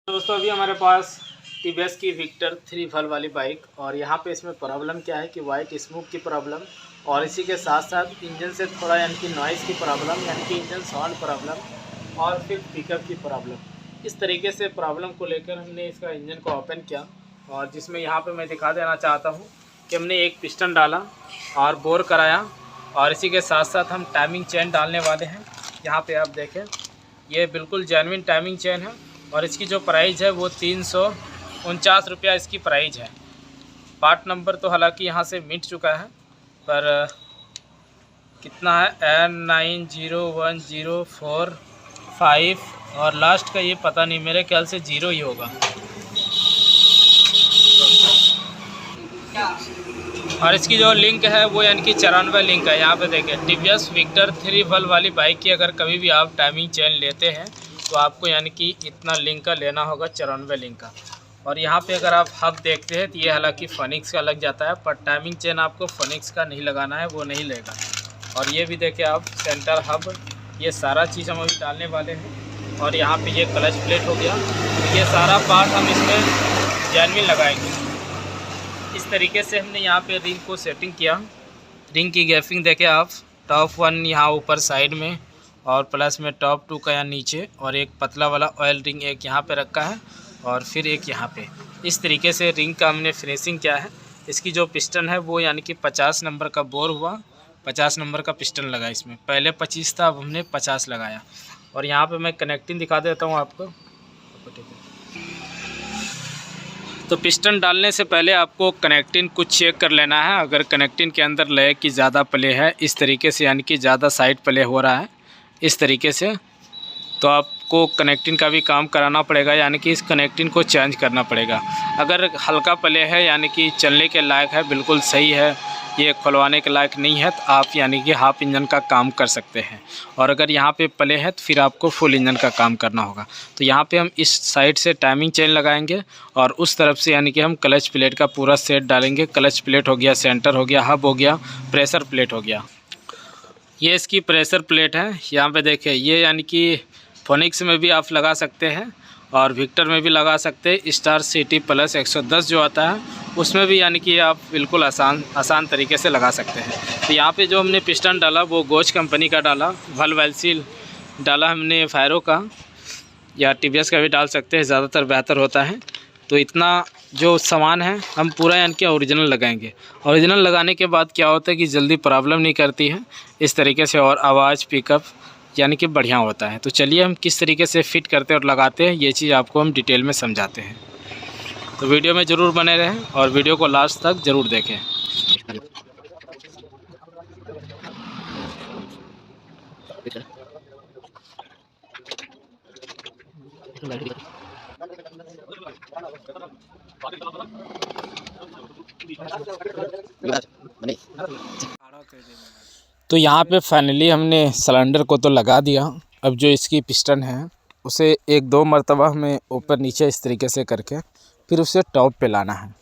दोस्तों अभी हमारे पास टीवीएस की विक्टर 3 व्हील वाली बाइक और यहाँ पे इसमें प्रॉब्लम क्या है कि वाइट स्मोक की प्रॉब्लम और इसी के साथ साथ इंजन से थोड़ा यानी कि नॉइज़ की प्रॉब्लम यानी कि इंजन साउंड प्रॉब्लम और फिर पिकअप की प्रॉब्लम। इस तरीके से प्रॉब्लम को लेकर हमने इसका इंजन को ओपन किया और जिसमें यहाँ पे मैं दिखा देना चाहता हूँ कि हमने एक पिस्टन डाला और बोर कराया और इसी के साथ साथ हम टाइमिंग चेन डालने वाले हैं। यहाँ पर आप देखें, ये बिल्कुल जेन्युइन टाइमिंग चेन है और इसकी जो प्राइस है वो 349 रुपया इसकी प्राइस है। पार्ट नंबर तो हालांकि यहाँ से मिट चुका है, पर कितना है N901045 और लास्ट का ये पता नहीं, मेरे ख्याल से 0 ही होगा। और इसकी जो लिंक है वो यानी कि 94 लिंक है। यहाँ पे देखें, टीवीएस विक्टर 3 व्हील वाली बाइक की अगर कभी भी आप टाइमिंग चेन लेते हैं तो आपको यानी कि इतना लिंक का लेना होगा, 94 लिंक का। और यहाँ पे अगर आप हब देखते हैं तो ये हालांकि फनिक्स का लग जाता है, पर टाइमिंग चेन आपको फनिक्स का नहीं लगाना है, वो नहीं लेगा। और ये भी देखें आप, सेंटर हब, ये सारा चीज़ हम अभी डालने वाले हैं। और यहाँ पे ये क्लच प्लेट हो गया, ये सारा पार्ट हम इसमें जेन्युइन लगाएंगे। इस तरीके से हमने यहाँ पे रिंग को सेटिंग किया। रिंग की गैपिंग देखें आप, टॉप 1 यहाँ ऊपर साइड में और प्लस में टॉप 2 का यहाँ नीचे, और एक पतला वाला ऑयल रिंग एक यहाँ पे रखा है और फिर एक यहाँ पे। इस तरीके से रिंग का हमने फिनिशिंग किया है। इसकी जो पिस्टन है वो यानी कि 50 नंबर का बोर हुआ, 50 नंबर का पिस्टन लगा इसमें। पहले 25 था, अब हमने 50 लगाया। और यहाँ पे मैं कनेक्टिंग दिखा देता हूँ आपको। तो पिस्टन डालने से पहले आपको कनेक्टिंग कुछ चेक कर लेना है। अगर कनेक्टिंग के अंदर लय की ज़्यादा प्ले है, इस तरीके से यानी कि ज़्यादा साइड प्ले हो रहा है इस तरीके से, तो आपको कनेक्टिंग का भी काम कराना पड़ेगा, यानी कि इस कनेक्टिंग को चेंज करना पड़ेगा। अगर हल्का प्ले है यानी कि चलने के लायक है, बिल्कुल सही है, ये खुलवाने के लायक नहीं है, तो आप यानी कि हाफ इंजन का काम कर सकते हैं। और अगर यहाँ पे प्ले है तो फिर आपको फुल इंजन का काम करना होगा। तो यहाँ पे हम इस साइड से टाइमिंग चेन लगाएंगे और उस तरफ से यानी कि हम क्लच प्लेट का पूरा सेट डालेंगे। क्लच प्लेट हो गया, सेंटर हो गया, हब हो गया, प्रेशर प्लेट हो गया। ये इसकी प्रेशर प्लेट है। यहाँ पे देखिए, ये यानी कि फोनिक्स में भी आप लगा सकते हैं और विक्टर में भी लगा सकते हैं। स्टार सिटी प्लस 110 जो आता है उसमें भी यानी कि आप बिल्कुल आसान तरीके से लगा सकते हैं। तो यहाँ पे जो हमने पिस्टन डाला वो गोच कंपनी का डाला, वैल्सील डाला हमने, फायरो का या टीवीएस का भी डाल सकते हैं, ज़्यादातर बेहतर होता है। तो इतना जो सामान है हम पूरा यानी कि ओरिजिनल लगाएंगे। ओरिजिनल लगाने के बाद क्या होता है कि जल्दी प्रॉब्लम नहीं करती है इस तरीके से, और आवाज़ पिकअप यानी कि बढ़िया होता है। तो चलिए हम किस तरीके से फिट करते हैं और लगाते हैं, ये चीज़ आपको हम डिटेल में समझाते हैं। तो वीडियो में ज़रूर बने रहें और वीडियो को लास्ट तक ज़रूर देखें। तो यहाँ पे फाइनली हमने सिलेंडर को तो लगा दिया। अब जो इसकी पिस्टन है उसे 1-2 मरतबा हमें ऊपर नीचे इस तरीके से करके फिर उसे टॉप पे लाना है।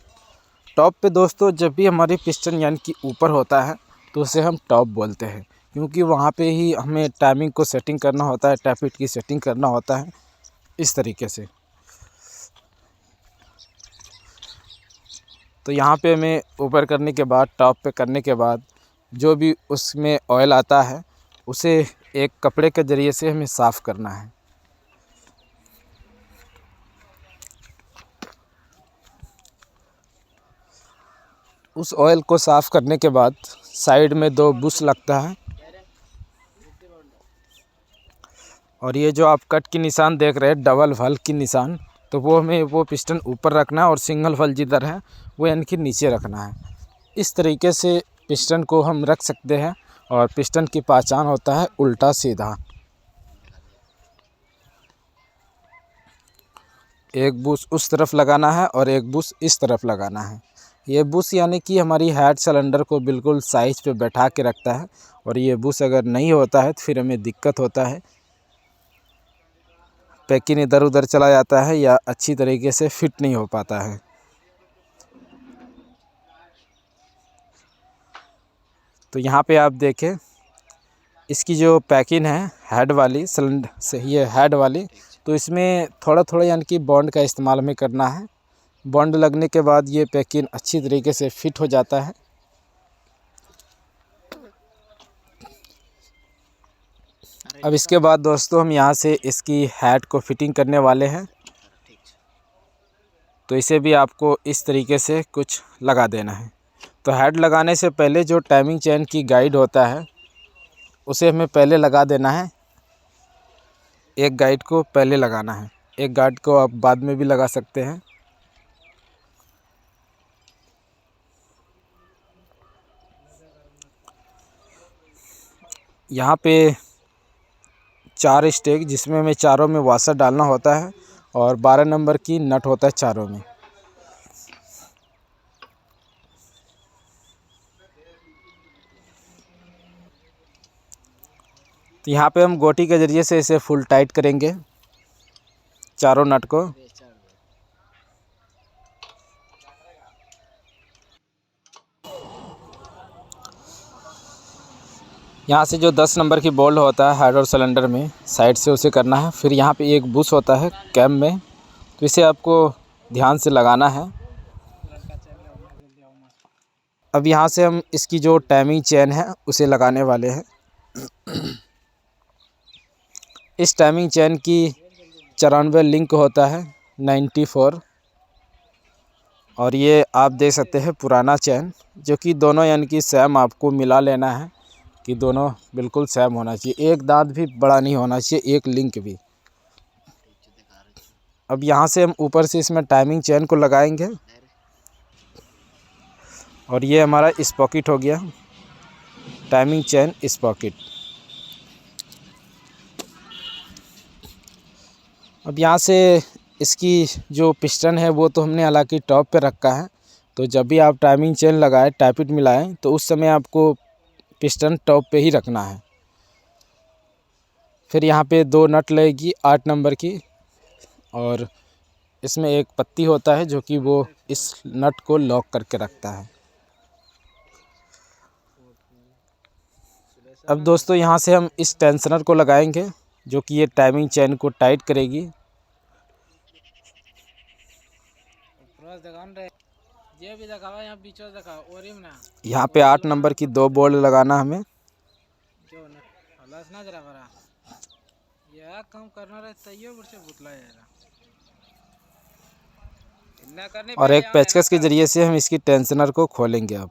टॉप पे दोस्तों, जब भी हमारी पिस्टन यानी कि ऊपर होता है तो उसे हम टॉप बोलते हैं, क्योंकि वहाँ पे ही हमें टाइमिंग को सेटिंग करना होता है, टैपिट की सेटिंग करना होता है इस तरीके से। तो यहाँ पे हमें ऊपर करने के बाद, टॉप पे करने के बाद जो भी उसमें ऑयल आता है उसे एक कपड़े के ज़रिए से हमें साफ़ करना है। उस ऑयल को साफ़ करने के बाद साइड में 2 बुश लगता है, और ये जो आप कट की निशान देख रहे हैं, डबल व्हील की निशान, तो वो हमें वो पिस्टन ऊपर रखना है और सिंगल व्हील जिधर है वो यानी कि नीचे रखना है। इस तरीके से पिस्टन को हम रख सकते हैं। और पिस्टन की पहचान होता है उल्टा सीधा। एक बुश उस तरफ लगाना है और एक बुश इस तरफ लगाना है। ये बुश यानी कि हमारी हेड सिलेंडर को बिल्कुल साइज पे बैठा के रखता है, और ये बुश अगर नहीं होता है तो फिर हमें दिक्कत होता है, पैकिंग इधर उधर चला जाता है या अच्छी तरीके से फिट नहीं हो पाता है। तो यहाँ पे आप देखें, इसकी जो पैकिंग है हेड वाली सिलेंडर से, ये हेड वाली तो इसमें थोड़ा थोड़ा यानी कि बॉन्ड का इस्तेमाल हमें करना है। बॉन्ड लगने के बाद ये पैकिंग अच्छी तरीके से फिट हो जाता है। अब इसके बाद दोस्तों हम यहाँ से इसकी हेड को फिटिंग करने वाले हैं। तो इसे भी आपको इस तरीके से कुछ लगा देना है। तो हेड लगाने से पहले जो टाइमिंग चेन की गाइड होता है उसे हमें पहले लगा देना है। एक गाइड को पहले लगाना है, एक गाइड को आप बाद में भी लगा सकते हैं। यहाँ पे 4 स्टेक जिसमें हमें चारों में वाशर डालना होता है और 12 नंबर की नट होता है चारों में। तो यहाँ पे हम गोटी के ज़रिए से इसे फुल टाइट करेंगे चारों नट को। यहाँ से जो 10 नंबर की बोल्ट होता है हेड और सिलेंडर में साइड से उसे करना है। फिर यहाँ पे एक बुश होता है कैम में, तो इसे आपको ध्यान से लगाना है। अब यहाँ से हम इसकी जो टाइमिंग चेन है उसे लगाने वाले हैं। इस टाइमिंग चेन की 94 लिंक होता है 94, और ये आप देख सकते हैं पुराना चेन, जो कि दोनों यानी कि सेम आपको मिला लेना है कि दोनों बिल्कुल सेम होना चाहिए। एक दांत भी बड़ा नहीं होना चाहिए, एक लिंक भी। अब यहाँ से हम ऊपर से इसमें टाइमिंग चेन को लगाएंगे और ये हमारा स्पॉकेट हो गया, टाइमिंग चेन स्पॉकेट। अब यहाँ से इसकी जो पिस्टन है वो तो हमने हालांकि टॉप पे रखा है, तो जब भी आप टाइमिंग चेन लगाएं टाइपिट मिलाएं तो उस समय आपको पिस्टन टॉप पे ही रखना है। फिर यहाँ पे 2 नट लगेगी 8 नंबर की, और इसमें एक पत्ती होता है जो कि वो इस नट को लॉक करके रखता है। अब दोस्तों यहाँ से हम इस टेंशनर को लगाएंगे जो कि ये टाइमिंग चेन को टाइट करेगी। यहाँ पे 8 नंबर की 2 बोल्ट लगाना हमें। और एक पेचकस के ज़रिए से हम इसकी टेंशनर को खोलेंगे। अब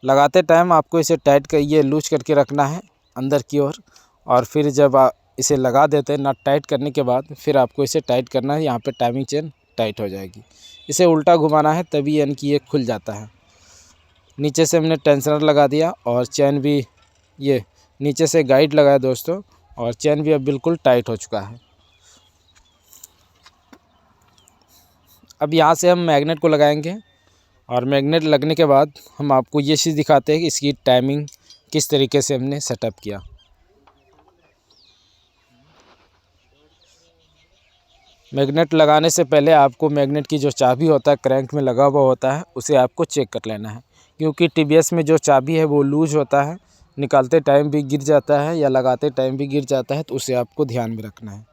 लगाते टाइम आपको इसे टाइट कर ये लूज करके रखना है अंदर की ओर, और फिर जब आप इसे लगा देते हैं नट टाइट करने के बाद फिर आपको इसे टाइट करना है। यहाँ पे टाइमिंग चेन टाइट हो जाएगी। इसे उल्टा घुमाना है तभी यानी कि ये खुल जाता है। नीचे से हमने टेंशनर लगा दिया और चेन भी ये नीचे से गाइड लगाया दोस्तों, और चेन भी अब बिल्कुल टाइट हो चुका है। अब यहाँ से हम मैग्नेट को लगाएंगे, और मैग्नेट लगने के बाद हम आपको ये चीज़ दिखाते हैं कि इसकी टाइमिंग किस तरीके से हमने सेटअप किया। मैग्नेट लगाने से पहले आपको मैग्नेट की जो चाबी होता है क्रैंक में लगा हुआ होता है उसे आपको चेक कर लेना है, क्योंकि टीवीएस में जो चाबी है वो लूज होता है, निकालते टाइम भी गिर जाता है या लगाते टाइम भी गिर जाता है, तो उसे आपको ध्यान में रखना है।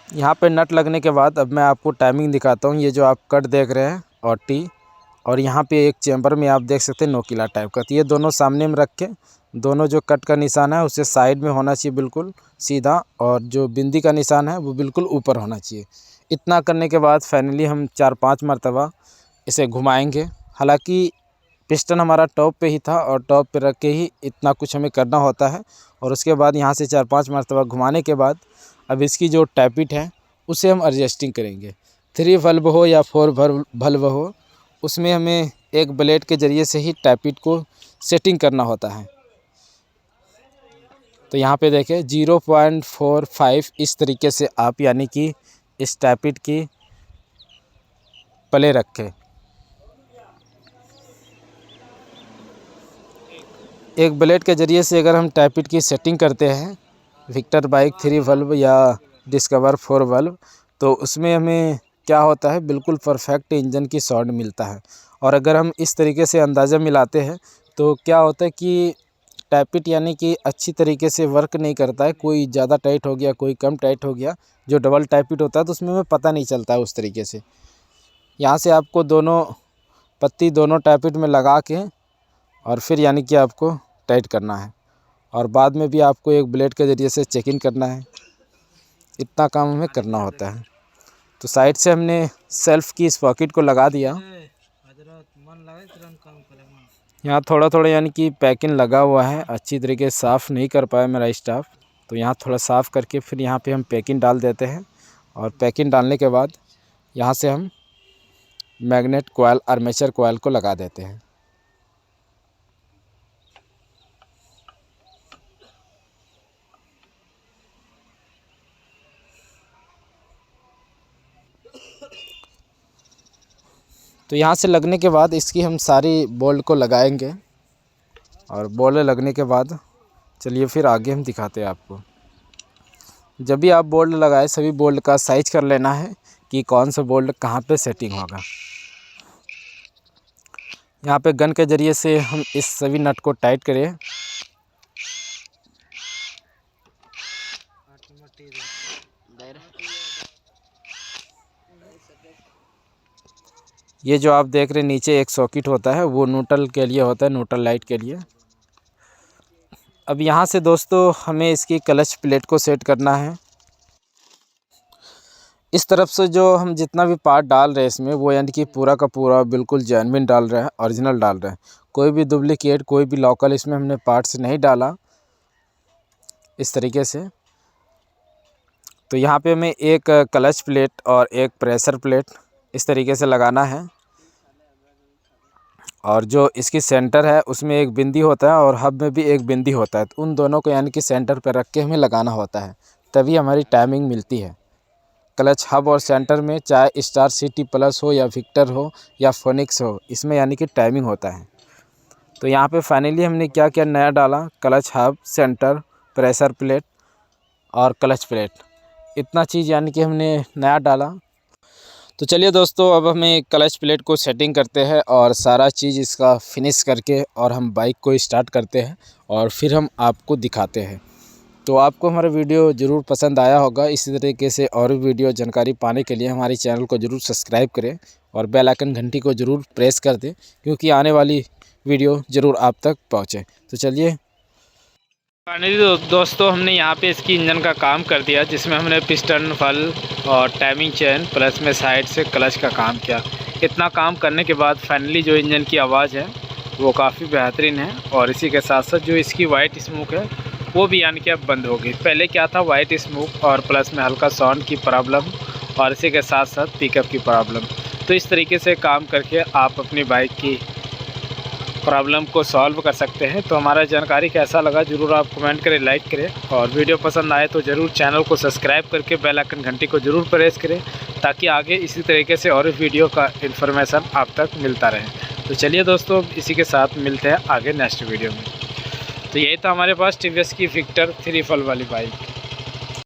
यहाँ पे नट लगने के बाद अब मैं आपको टाइमिंग दिखाता हूँ। ये जो आप कट देख रहे हैं और टी, और यहाँ पे एक चैम्बर में आप देख सकते हैं नोकीला टाइप का, तो ये दोनों सामने में रख के दोनों जो कट का निशान है उसे साइड में होना चाहिए बिल्कुल सीधा, और जो बिंदी का निशान है वो बिल्कुल ऊपर होना चाहिए। इतना करने के बाद फाइनली हम 4-5 मरतबा इसे घुमाएंगे। हालांकि पिस्टन हमारा टॉप पे ही था और टॉप पे रख के ही इतना कुछ हमें करना होता है, और उसके बाद यहाँ से 4-5 मरतबा घुमाने के बाद अब इसकी जो टैपिट है उसे हम एडजस्टिंग करेंगे। 3 वल्व हो या 4 वल्व हो, उसमें हमें एक ब्लेड के ज़रिए से ही टैपिट को सेटिंग करना होता है। तो यहाँ पे देखें 0.45 इस तरीके से आप यानी कि इस टैपिट की प्ले रखें। एक ब्लेड के ज़रिए से अगर हम टैपिट की सेटिंग करते हैं विक्टर बाइक 3 वल्व या डिस्कवर 4 वल्व, तो उसमें हमें क्या होता है बिल्कुल परफेक्ट इंजन की साउंड मिलता है। और अगर हम इस तरीके से अंदाज़ा मिलाते हैं तो क्या होता है कि टैपिट यानी कि अच्छी तरीके से वर्क नहीं करता है, कोई ज़्यादा टाइट हो गया, कोई कम टाइट हो गया। जो डबल टैपिट होता है तो उसमें हमें पता नहीं चलता है उस तरीके से। यहाँ से आपको दोनों पत्ती दोनों टैपिट में लगा के और फिर यानी कि आपको टाइट करना है, और बाद में भी आपको एक ब्लेड के ज़रिए से चेकिंग करना है। इतना काम हमें करना होता है। तो साइड से हमने सेल्फ की इस पॉकेट को लगा दिया। यहाँ थोड़ा थोड़ा यानी कि पैकिंग लगा हुआ है, अच्छी तरीके से साफ़ नहीं कर पाया मेरा स्टाफ, तो यहाँ थोड़ा साफ़ करके फिर यहाँ पे हम पैकिंग डाल देते हैं। और पैकिंग डालने के बाद यहाँ से हम मैग्नेट कॉइल आर्मेचर कॉइल को लगा देते हैं। तो यहाँ से लगने के बाद इसकी हम सारी बोल्ट को लगाएंगे, और बोल्ट लगने के बाद चलिए फिर आगे हम दिखाते हैं आपको। जब भी आप बोल्ट लगाए सभी बोल्ट का साइज कर लेना है कि कौन सा बोल्ट कहाँ पे सेटिंग होगा। यहाँ पे गन के ज़रिए से हम इस सभी नट को टाइट करें। ये जो आप देख रहे हैं नीचे एक सॉकेट होता है, वो न्यूट्रल के लिए होता है, न्यूट्रल लाइट के लिए। अब यहाँ से दोस्तों हमें इसकी क्लच प्लेट को सेट करना है। इस तरफ से जो हम जितना भी पार्ट डाल रहे हैं इसमें, वो यानी कि पूरा का पूरा बिल्कुल जेन्युइन डाल रहे हैं, ओरिजिनल डाल रहे हैं। कोई भी डुप्लीकेट, कोई भी लोकल इसमें हमने पार्ट्स नहीं डाला इस तरीके से। तो यहाँ पे हमें एक क्लच प्लेट और एक प्रेशर प्लेट इस तरीके से लगाना है, और जो इसकी सेंटर है उसमें एक बिंदी होता है और हब में भी एक बिंदी होता है। तो उन दोनों को यानी कि सेंटर पर रख के हमें लगाना होता है, तभी हमारी टाइमिंग मिलती है। क्लच हब और सेंटर में चाहे स्टार सिटी प्लस हो या विक्टर हो या फोनिक्स हो, इसमें यानी कि टाइमिंग होता है। तो यहाँ पे फाइनली हमने क्या क्या नया डाला, clutch hub, centre, pressure plate और क्लच प्लेट, इतना चीज़ यानी कि हमने नया डाला। तो चलिए दोस्तों अब हमें क्लच प्लेट को सेटिंग करते हैं और सारा चीज़ इसका फिनिश करके और हम बाइक को स्टार्ट करते हैं और फिर हम आपको दिखाते हैं। तो आपको हमारा वीडियो ज़रूर पसंद आया होगा। इसी तरीके से और भी वीडियो जानकारी पाने के लिए हमारे चैनल को ज़रूर सब्सक्राइब करें और बेल आइकन घंटी को ज़रूर प्रेस कर दें, क्योंकि आने वाली वीडियो ज़रूर आप तक पहुँचे। तो चलिए फाइनली दोस्तों हमने यहाँ पे इसकी इंजन का काम कर दिया, जिसमें हमने पिस्टन, फल और टाइमिंग चेन प्लस में साइड से क्लच का काम किया। इतना काम करने के बाद फाइनली जो इंजन की आवाज़ है वो काफ़ी बेहतरीन है, और इसी के साथ साथ जो इसकी वाइट स्मोक है वो भी यानी कि अब बंद हो गई। पहले क्या था, वाइट स्मोक और प्लस में हल्का साउंड की प्रॉब्लम और इसी के साथ साथ पिकअप की प्रॉब्लम। तो इस तरीके से काम करके आप अपनी बाइक की प्रॉब्लम को सॉल्व कर सकते हैं। तो हमारा जानकारी कैसा लगा ज़रूर आप कमेंट करें, लाइक करें, और वीडियो पसंद आए तो ज़रूर चैनल को सब्सक्राइब करके बेल आइकन घंटी को ज़रूर प्रेस करें, ताकि आगे इसी तरीके से और वीडियो का इन्फॉर्मेशन आप तक मिलता रहे। तो चलिए दोस्तों इसी के साथ मिलते हैं आगे नेक्स्ट वीडियो में। तो यही था हमारे पास टीवीएस की विक्टर 3 फल वाली बाइक।